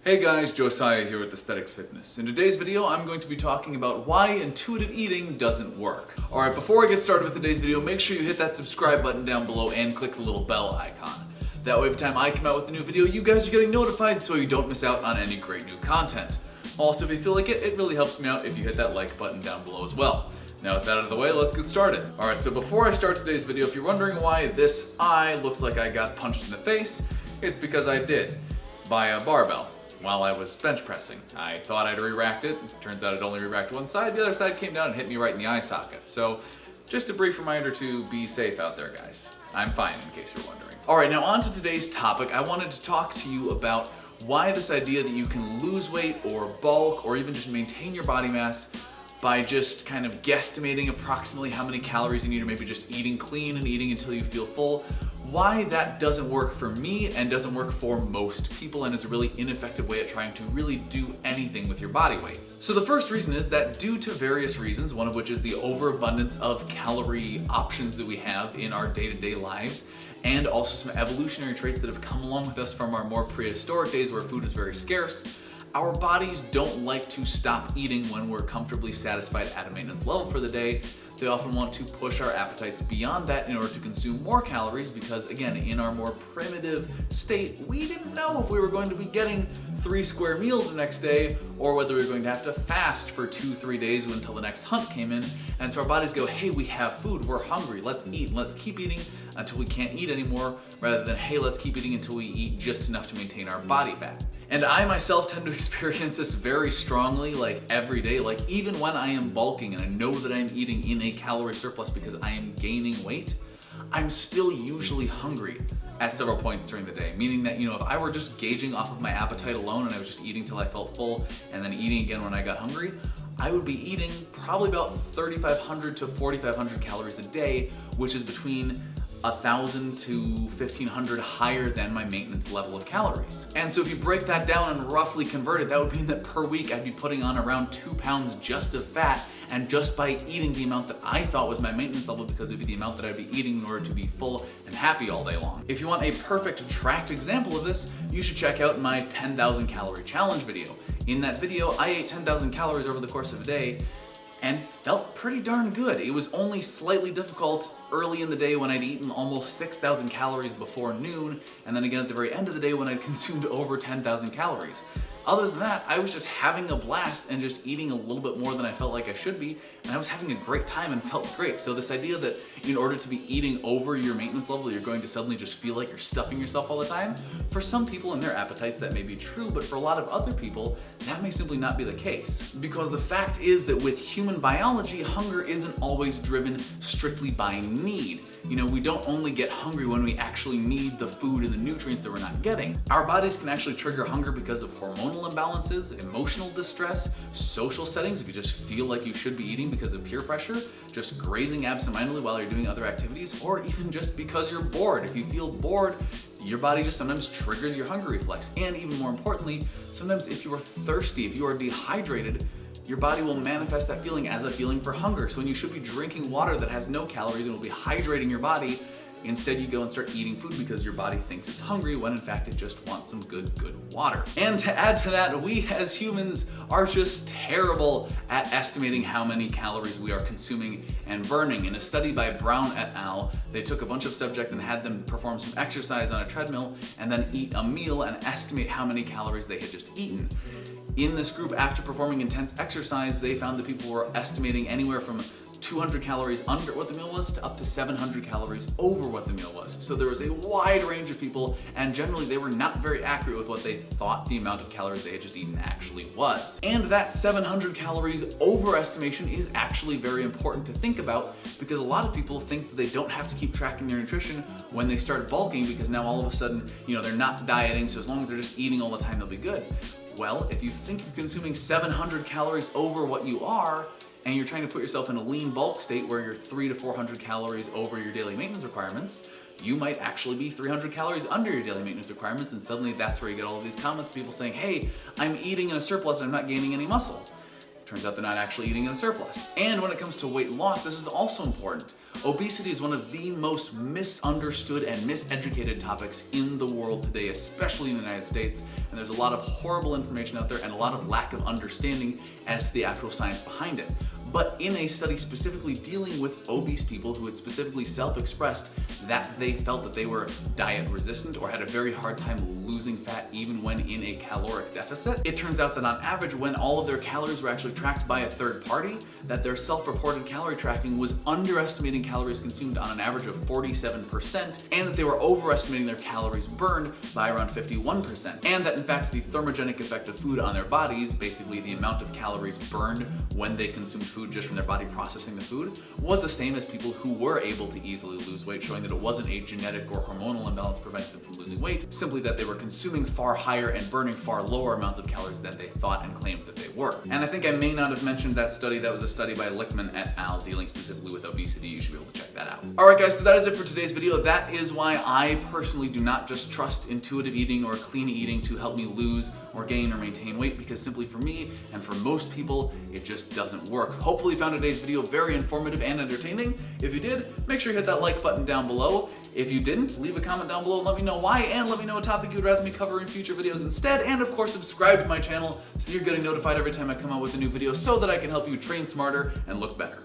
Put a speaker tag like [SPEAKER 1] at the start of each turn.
[SPEAKER 1] Hey guys, Josiah here with Aesthetics Fitness. In today's video, I'm going to be talking about why intuitive eating doesn't work. Alright, before I get started with today's video, make sure you hit that subscribe button down below and click the little bell icon. That way every time I come out with a new video, you guys are getting notified so you don't miss out on any great new content. Also, if you feel like it, it really helps me out if you hit that like button down below as well. Now with that out of the way, let's get started. Alright, so before I start today's video, if you're wondering why this eye looks like I got punched in the face, it's because I did, by a barbell. While I was bench pressing. I thought I'd re-racked it. Turns out it only re-racked one side. The other side came down and hit me right in the eye socket. So just a brief reminder to be safe out there, guys. I'm fine in case you're wondering. All right, now on to today's topic. I wanted to talk to you about why this idea that you can lose weight or bulk or even just maintain your body mass by just kind of guesstimating approximately how many calories you need or maybe just eating clean and eating until you feel full, why that doesn't work for me and doesn't work for most people and is a really ineffective way at trying to really do anything with your body weight. So the first reason is that due to various reasons, one of which is the overabundance of calorie options that we have in our day-to-day lives, and also some evolutionary traits that have come along with us from our more prehistoric days where food is very scarce, our bodies don't like to stop eating when we're comfortably satisfied at a maintenance level for the day. They often want to push our appetites beyond that in order to consume more calories because, again, in our more primitive state, we didn't know if we were going to be getting 3 square meals the next day or whether we were going to have to fast for 2-3 days until the next hunt came in. And so our bodies go, hey, we have food, we're hungry, let's eat, and let's keep eating until we can't eat anymore, rather than, hey, let's keep eating until we eat just enough to maintain our body fat. And I myself tend to experience this very strongly, like every day, like even when I am bulking and I know that I'm eating in a calorie surplus because I am gaining weight, I'm still usually hungry at several points during the day. Meaning that, if I were just gauging off of my appetite alone and I was just eating till I felt full and then eating again when I got hungry, I would be eating probably about 3,500 to 4,500 calories a day, which is between 1,000 to 1,500 higher than my maintenance level of calories. And so if you break that down and roughly convert it, that would mean that per week I'd be putting on around 2 pounds just of fat, and just by eating the amount that I thought was my maintenance level, because it would be the amount that I'd be eating in order to be full and happy all day long. If you want a perfect tracked example of this, you should check out my 10,000 calorie challenge video. In that video, I ate 10,000 calories over the course of a day and felt pretty darn good. It was only slightly difficult early in the day when I'd eaten almost 6,000 calories before noon, and then again at the very end of the day when I'd consumed over 10,000 calories. Other than that, I was just having a blast and just eating a little bit more than I felt like I should be, and I was having a great time and felt great. So this idea that in order to be eating over your maintenance level, you're going to suddenly just feel like you're stuffing yourself all the time, for some people and their appetites that may be true, but for a lot of other people, that may simply not be the case. Because the fact is that with human biology, hunger isn't always driven strictly by need. We don't only get hungry when we actually need the food and the nutrients that we're not getting. Our bodies can actually trigger hunger because of hormonal imbalances, emotional distress, social settings, if you just feel like you should be eating because of peer pressure, just grazing absentmindedly while you're doing other activities, or even just because you're bored. If you feel bored, your body just sometimes triggers your hunger reflex. And even more importantly, sometimes if you are thirsty, if you are dehydrated, your body will manifest that feeling as a feeling for hunger. So when you should be drinking water that has no calories and will be hydrating your body, instead you go and start eating food because your body thinks it's hungry when in fact it just wants some good water. And to add to that, we as humans are just terrible at estimating how many calories we are consuming and burning. In a study by Brown et al., they took a bunch of subjects and had them perform some exercise on a treadmill and then eat a meal and estimate how many calories they had just eaten. In this group, after performing intense exercise, they found that people were estimating anywhere from 200 calories under what the meal was to up to 700 calories over what the meal was. So there was a wide range of people, and generally they were not very accurate with what they thought the amount of calories they had just eaten actually was. And that 700 calories overestimation is actually very important to think about, because a lot of people think that they don't have to keep tracking their nutrition when they start bulking, because now all of a sudden, they're not dieting, so as long as they're just eating all the time, they'll be good. Well, if you think you're consuming 700 calories over what you are, and you're trying to put yourself in a lean bulk state where you're 300 to 400 calories over your daily maintenance requirements, you might actually be 300 calories under your daily maintenance requirements, and suddenly that's where you get all of these comments, people saying, hey, I'm eating in a surplus and I'm not gaining any muscle. Turns out they're not actually eating in a surplus. And when it comes to weight loss, this is also important. Obesity is one of the most misunderstood and miseducated topics in the world today, especially in the United States. And there's a lot of horrible information out there and a lot of lack of understanding as to the actual science behind it. But in a study specifically dealing with obese people who had specifically self-expressed that they felt that they were diet resistant or had a very hard time losing fat even when in a caloric deficit, it turns out that on average, when all of their calories were actually tracked by a third party, that their self-reported calorie tracking was underestimating calories consumed on an average of 47%, and that they were overestimating their calories burned by around 51%. And that in fact, the thermogenic effect of food on their bodies, basically the amount of calories burned when they consumed food just from their body processing the food, was the same as people who were able to easily lose weight, showing that it wasn't a genetic or hormonal imbalance preventing them from losing weight, simply that they were consuming far higher and burning far lower amounts of calories than they thought and claimed that they were. And I think I may not have mentioned that study. That was a study by Lichtman et al. Dealing specifically with obesity. You should be able to check that out. Alright guys, so that is it for today's video. That is why I personally do not just trust intuitive eating or clean eating to help me lose or gain or maintain weight, because simply for me and for most people, it just doesn't work. Hopefully you found today's video very informative and entertaining. If you did, make sure you hit that like button down below. If you didn't, leave a comment down below and let me know why, and let me know a topic you would rather me cover in future videos instead. And of course, subscribe to my channel so you're getting notified every time I come out with a new video so that I can help you train smarter and look better.